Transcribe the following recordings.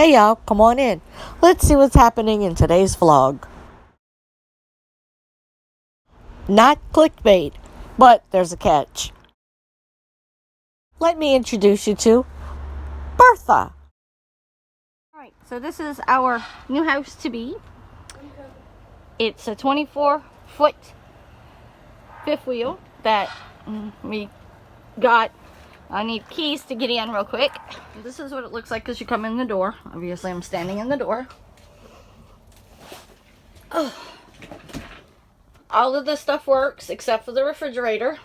Hey y'all, come on in. Let's see what's happening in today's vlog. Not clickbait, but there's a catch. Let me introduce you to Bertha. Alright, so this is our new house to be. It's a 24-foot fifth wheel that we got. I need keys to get in real quick. This is what it looks like as you come in the door. Obviously, I'm standing in the door. Oh. All of this stuff works except for the refrigerator.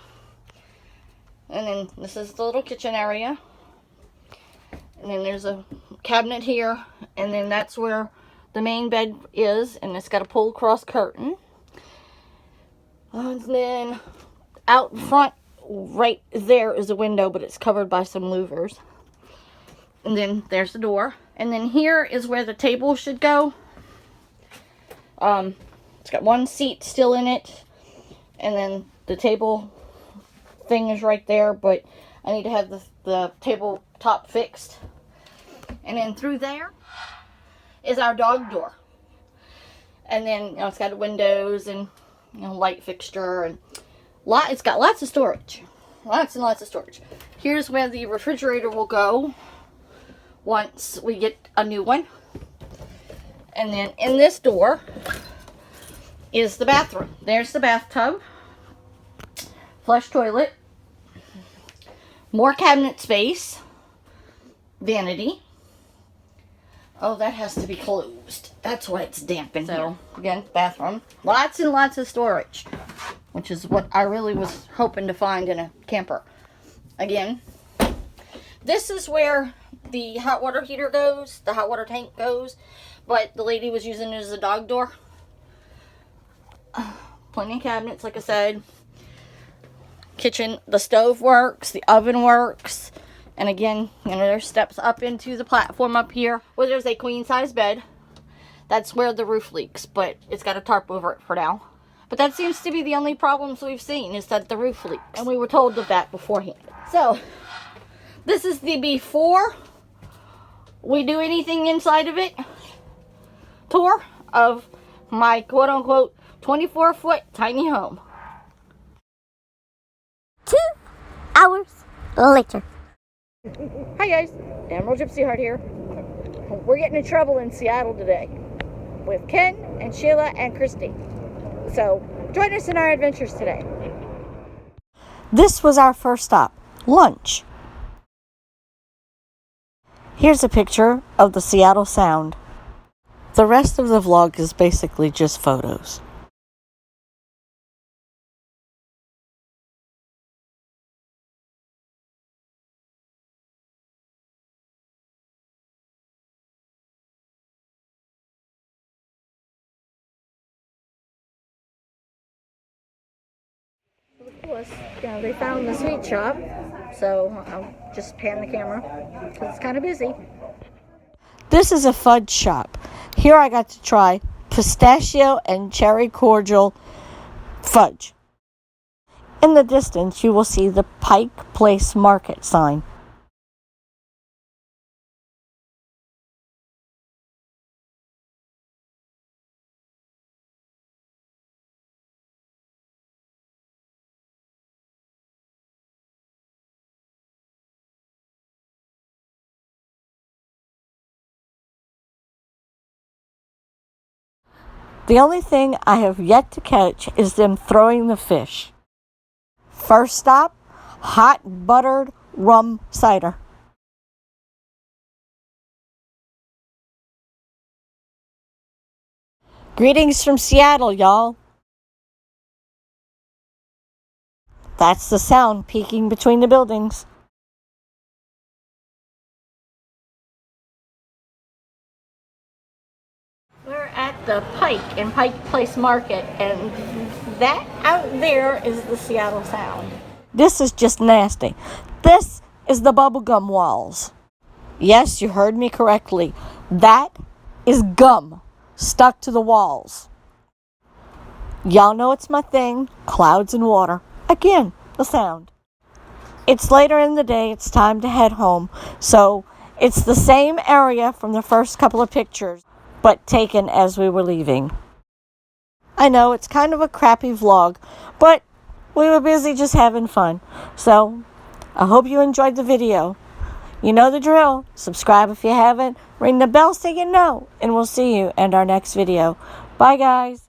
And then this is the little kitchen area. And then there's a cabinet here. And then that's where the main bed is. And it's got a pull across curtain. And then out front, right there is a window, but it's covered by some louvers. And then there's the door. And then here is where the table should go. It's got one seat still in it. And then the table thing is right there, but I need to have the table top fixed. And then through there is our dog door. And then, it's got windows and, light fixture and it's got lots of storage. Lots and lots of storage. Here's where the refrigerator will go once we get a new one. And then in this door is the bathroom. There's the bathtub. Flush toilet. More cabinet space. Vanity. Oh, that has to be closed. That's why it's damp in here. Again, bathroom. Lots and lots of storage, which is what I really was hoping to find in a camper. Again, this is where the hot water heater goes, the hot water tank goes, but the lady was using it as a dog door. Plenty of cabinets, like I said. Kitchen, the stove works, the oven works. And again, there's steps up into the platform up here where there's a queen-size bed. That's where the roof leaks, but it's got a tarp over it for now. But that seems to be the only problems we've seen, is that the roof leaks. And we were told of that beforehand. So, this is the before we do anything inside of it tour of my quote-unquote 24-foot tiny home. 2 hours later. Hi guys, Emerald Gypsy Heart here. We're getting in trouble in Seattle today with Ken and Sheila and Christy. So join us in our adventures today. This was our first stop, lunch. Here's a picture of the Seattle Sound. The rest of the vlog is basically just photos. They found the sweet shop, so I'll just pan the camera because it's kind of busy. This is a fudge shop. Here I got to try pistachio and cherry cordial fudge. In the distance, you will see the Pike Place Market sign. The only thing I have yet to catch is them throwing the fish. First stop, hot buttered rum cider. Greetings from Seattle, y'all. That's the sound peeking between the buildings. We're at the Pike in Pike Place Market, and that out there is the Seattle Sound. This is just nasty. This is the bubblegum walls. Yes, you heard me correctly. That is gum stuck to the walls. Y'all know it's my thing, clouds and water. Again, the sound. It's later in the day, it's time to head home, so It's the same area from the first couple of pictures, but taken as we were leaving. I know it's kind of a crappy vlog, but we were busy just having fun. So, I hope you enjoyed the video. You know the drill. Subscribe if you haven't. Ring the bell so you know. And we'll see you in our next video. Bye, guys.